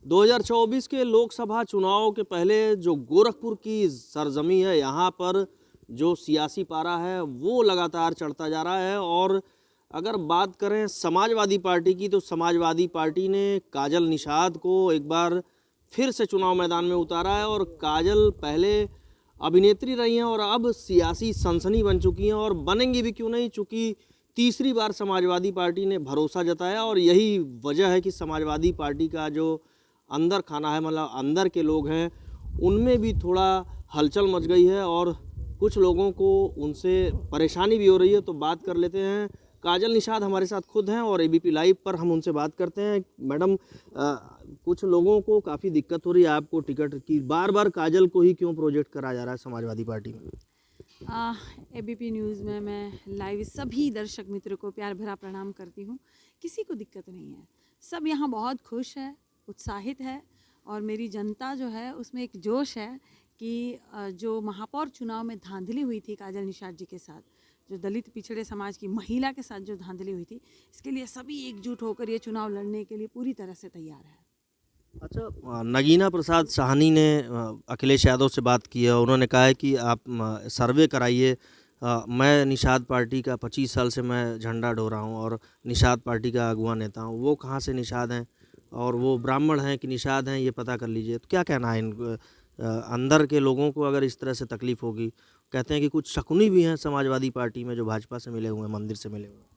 2024 के लोकसभा चुनाव के पहले जो गोरखपुर की सरजमी है, यहाँ पर जो सियासी पारा है वो लगातार चढ़ता जा रहा है। और अगर बात करें समाजवादी पार्टी की, तो समाजवादी पार्टी ने काजल निषाद को एक बार फिर से चुनाव मैदान में उतारा है। और काजल पहले अभिनेत्री रही हैं और अब सियासी सनसनी बन चुकी हैं, और बनेंगी भी क्यों नहीं, चूँकि तीसरी बार समाजवादी पार्टी ने भरोसा जताया। और यही वजह है कि समाजवादी पार्टी का जो अंदर खाना है, मतलब अंदर के लोग हैं, उनमें भी थोड़ा हलचल मच गई है और कुछ लोगों को उनसे परेशानी भी हो रही है। तो बात कर लेते हैं, काजल निषाद हमारे साथ खुद हैं और एबीपी लाइव पर हम उनसे बात करते हैं। मैडम, कुछ लोगों को काफ़ी दिक्कत हो रही है आपको टिकट की, बार बार काजल को ही क्यों प्रोजेक्ट करा जा रहा है समाजवादी पार्टी में? एबीपी न्यूज़ में मैं लाइव सभी दर्शक मित्रों को प्यार भरा प्रणाम करती हूँ। किसी को दिक्कत नहीं है, सब यहाँ बहुत खुश है, उत्साहित है। और मेरी जनता जो है उसमें एक जोश है कि जो महापौर चुनाव में धांधली हुई थी काजल निषाद जी के साथ, जो दलित पिछड़े समाज की महिला के साथ जो धांधली हुई थी, इसके लिए सभी एकजुट होकर ये चुनाव लड़ने के लिए पूरी तरह से तैयार है। अच्छा, नगीना प्रसाद साहनी ने अखिलेश यादव से बात की है। उन्होंने कहा है कि आप सर्वे कराइए। मैं निषाद पार्टी का 25 साल से मैं झंडा ढो रहा हूँ और निषाद पार्टी का अगुवा नेता हूँ। वो कहाँ से निषाद हैं और वो ब्राह्मण हैं कि निषाद हैं, ये पता कर लीजिए। तो क्या कहना है इन अंदर के लोगों को अगर इस तरह से तकलीफ होगी? कहते हैं कि कुछ शकुनी भी हैं समाजवादी पार्टी में जो भाजपा से मिले हुए हैं, मंदिर से मिले हुए हैं।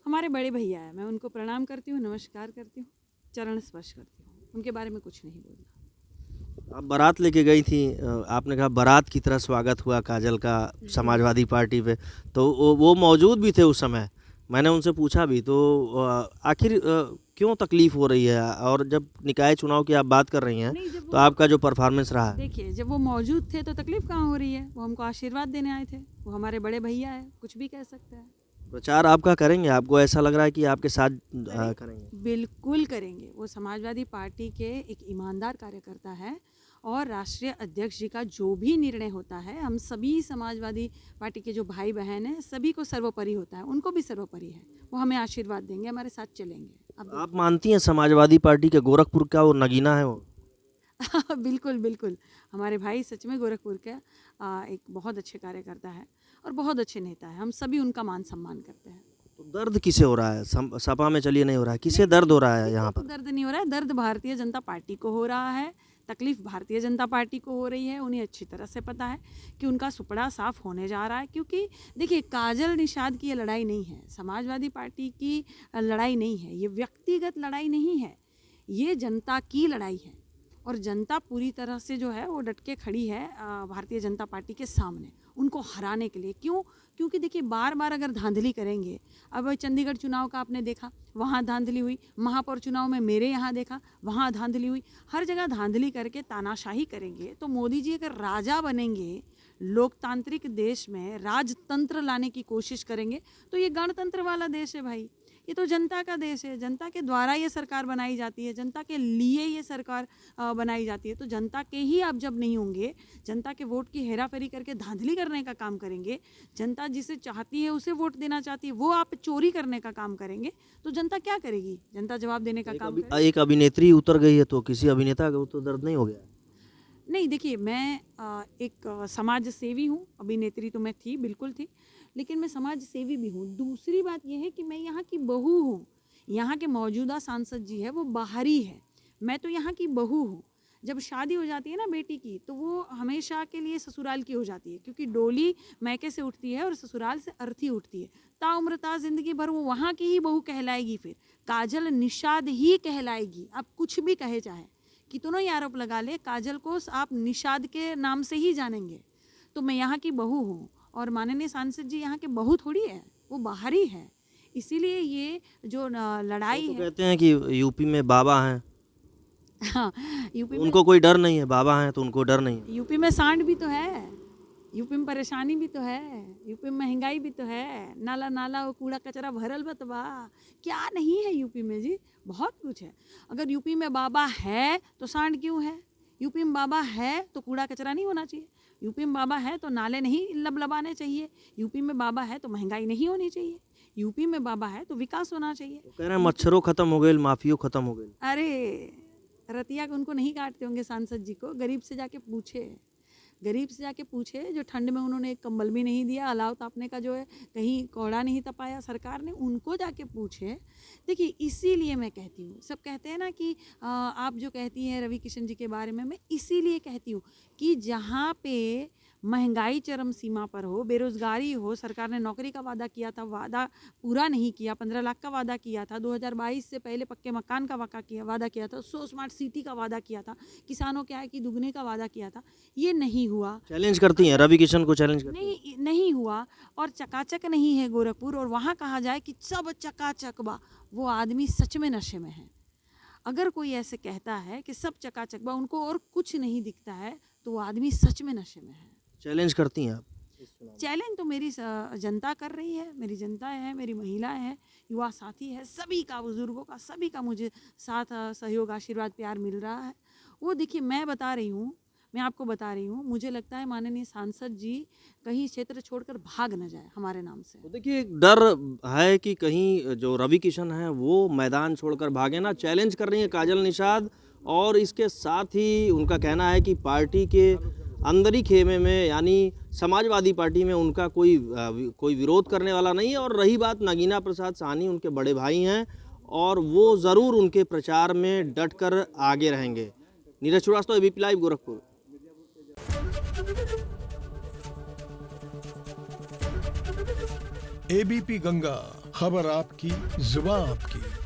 हमारे बड़े भैया है, मैं उनको प्रणाम करती हूँ, नमस्कार करती हूँ, चरण स्पर्श करती हूँ, उनके बारे में कुछ नहीं बोलना। आप बारात लेके गई थी, आपने कहा बारात की तरह स्वागत हुआ काजल का समाजवादी पार्टी पे, तो वो मौजूद भी थे उस समय। मैंने उनसे पूछा भी, तो आखिर क्यों तकलीफ हो रही है? और जब निकाय चुनाव की आप बात कर रही हैं, नहीं, जब तो आपका जो परफॉर्मेंस रहा है। देखिए, जब वो मौजूद थे तो तकलीफ कहाँ हो रही है, वो हमको आशीर्वाद देने आए थे, वो हमारे बड़े भैया है, कुछ भी कह सकते हैं। प्रचार आपका करेंगे? आपको ऐसा लग रहा है कि आपके साथ करेंगे? बिल्कुल करेंगे। वो समाजवादी पार्टी के एक ईमानदार कार्यकर्ता है और राष्ट्रीय अध्यक्ष जी का जो भी निर्णय होता है, हम सभी समाजवादी पार्टी के जो भाई बहन हैं सभी को सर्वोपरि होता है, उनको भी सर्वोपरि है। वो हमें आशीर्वाद देंगे, हमारे साथ चलेंगे। अब आप मानती हैं समाजवादी पार्टी के गोरखपुर का वो नगीना है वो? बिल्कुल बिल्कुल, हमारे भाई सच में गोरखपुर के एक बहुत अच्छे कार्यकर्ता है और बहुत अच्छे नेता है। हम सभी उनका मान सम्मान करते हैं। तो दर्द किसे हो रहा है? सपा में चलिए नहीं हो रहा है, किसे दर्द हो रहा है यहाँ किसी को पर? दर्द नहीं हो रहा है, दर्द भारतीय जनता पार्टी को हो रहा है, तकलीफ भारतीय जनता पार्टी को हो रही है। उन्हें अच्छी तरह से पता है कि उनका सुपड़ा साफ होने जा रहा है। क्योंकि देखिए, काजल निषाद की ये लड़ाई नहीं है, समाजवादी पार्टी की लड़ाई नहीं है, ये व्यक्तिगत लड़ाई नहीं है, ये जनता की लड़ाई है। और जनता पूरी तरह से जो है वो डट के खड़ी है भारतीय जनता पार्टी के सामने, उनको हराने के लिए। क्यों? क्योंकि देखिए, बार बार अगर धांधली करेंगे, अब चंडीगढ़ चुनाव का आपने देखा, वहाँ धांधली हुई, महापौर चुनाव में मेरे यहाँ देखा, वहाँ धांधली हुई, हर जगह धांधली करके तानाशाही करेंगे तो मोदी जी अगर राजा बनेंगे, लोकतांत्रिक देश में राजतंत्र लाने की कोशिश करेंगे, तो ये गणतंत्र वाला देश है भाई, ये तो जनता का देश है, जनता के द्वारा ये सरकार बनाई जाती है, जनता के लिए ये सरकार बनाई जाती है। तो जनता के ही आप जब नहीं होंगे, जनता के वोट की हेराफेरी करके धांधली करने का काम करेंगे, जनता जिसे चाहती है उसे वोट देना चाहती है, वो आप चोरी करने का काम करेंगे, तो जनता क्या करेगी? जनता जवाब देने का काम करेगी। एक अभिनेत्री उतर गई है, तो किसी अभिनेता का तो दर्द नहीं हो गया? नहीं, देखिए, मैं एक समाज सेवी हूँ, अभिनेत्री तो मैं थी, बिल्कुल थी, लेकिन मैं समाज सेवी भी हूँ। दूसरी बात यह है कि मैं यहाँ की बहू हूँ। यहाँ के मौजूदा सांसद जी है वो बाहरी है, मैं तो यहाँ की बहू हूँ। जब शादी हो जाती है ना बेटी की, तो वो हमेशा के लिए ससुराल की हो जाती है, क्योंकि डोली मैके से उठती है और ससुराल से अर्थी उठती है। ताउम्र ता जिंदगी भर वो वहाँ की ही बहू कहलाएगी, फिर काजल निषाद ही कहलाएगी। आप कुछ भी कहे चाहे, कितनों ही आरोप लगा ले, काजल को आप निषाद के नाम से ही जानेंगे। तो मैं यहाँ की बहू हूँ और माननीय सांसद जी यहाँ के बहू थोड़ी है, वो बाहरी है। इसीलिए ये जो लड़ाई तो है। कहते हैं कि यूपी में बाबा हैं, हाँ, यूपी तो में उनको कोई डर नहीं है? बाबा हैं तो उनको डर नहीं है? यूपी में सांड भी तो है, यूपी में परेशानी भी तो है, यूपी में महंगाई भी तो है, नाला नाला वो कूड़ा कचरा भरल बतबा, क्या नहीं है यूपी में जी? बहुत कुछ है। अगर यूपी में बाबा है तो सांड क्यों है? यूपी में बाबा है तो कूड़ा कचरा नहीं होना चाहिए, यूपी में बाबा है तो नाले नहीं लबलबाने चाहिए, यूपी में बाबा है तो महंगाई नहीं होनी चाहिए, यूपी में बाबा है तो विकास होना चाहिए। तो कह रहे हैं मच्छरों खत्म हो गए, माफियो खत्म हो गए। अरे रतिया उनको नहीं काटते होंगे सांसद जी को, गरीब से जाके पूछे, गरीब से जाके पूछे जो ठंड में उन्होंने एक कंबल भी नहीं दिया, अलाव तापने का जो है कहीं कोहड़ा नहीं तपाया सरकार ने, उनको जाके पूछे। देखिए इसीलिए मैं कहती हूँ, सब कहते हैं ना कि आप जो कहती हैं रवि किशन जी के बारे में, मैं इसीलिए कहती हूँ कि जहाँ पे महंगाई चरम सीमा पर हो, बेरोजगारी हो, सरकार ने नौकरी का वादा किया था, वादा पूरा नहीं किया, 15 लाख का वादा किया था, 2022 से पहले पक्के मकान का वादा किया था, 100 स्मार्ट सिटी का वादा किया था, किसानों के आय की दुगने का वादा किया था, ये नहीं हुआ। चैलेंज करती हैं रवि किशन को, चैलेंज करती हैं। नहीं हुआ और चकाचक नहीं है गोरखपुर, और वहाँ कहा जाए कि सब चकाचक बा, वो आदमी सच में नशे में है। अगर कोई ऐसे कहता है कि सब चकाचक बा, उनको और कुछ नहीं दिखता है, तो वो आदमी सच में नशे में है। चैलेंज करती हैं आप? चैलेंज तो मेरी जनता कर रही है, मेरी जनता है, मेरी महिलाएं हैं, युवा साथी है, सभी का, बुजुर्गों का, सभी का मुझे साथ सहयोग, आशीर्वाद, प्यार मिल रहा है। वो देखिए मैं बता रही हूँ, मैं आपको बता रही हूँ, मुझे लगता है माननीय सांसद जी कहीं क्षेत्र छोड़कर भाग न जाए हमारे नाम से। तो देखिए एक डर है कि कहीं जो रवि किशन है वो मैदान छोड़कर भागे ना। चैलेंज कर रही है काजल निषाद, और इसके साथ ही उनका कहना है कि पार्टी के अंदर ही खेमे में, यानी समाजवादी पार्टी में उनका कोई विरोध करने वाला नहीं है। और रही बात नगीना प्रसाद साहनी, उनके बड़े भाई हैं और वो ज़रूर उनके प्रचार में डटकर आगे रहेंगे। Neeraj Srivastava, ABP live, Gorakhpur. ABP Ganga, खबर आपकी, जुबान आपकी।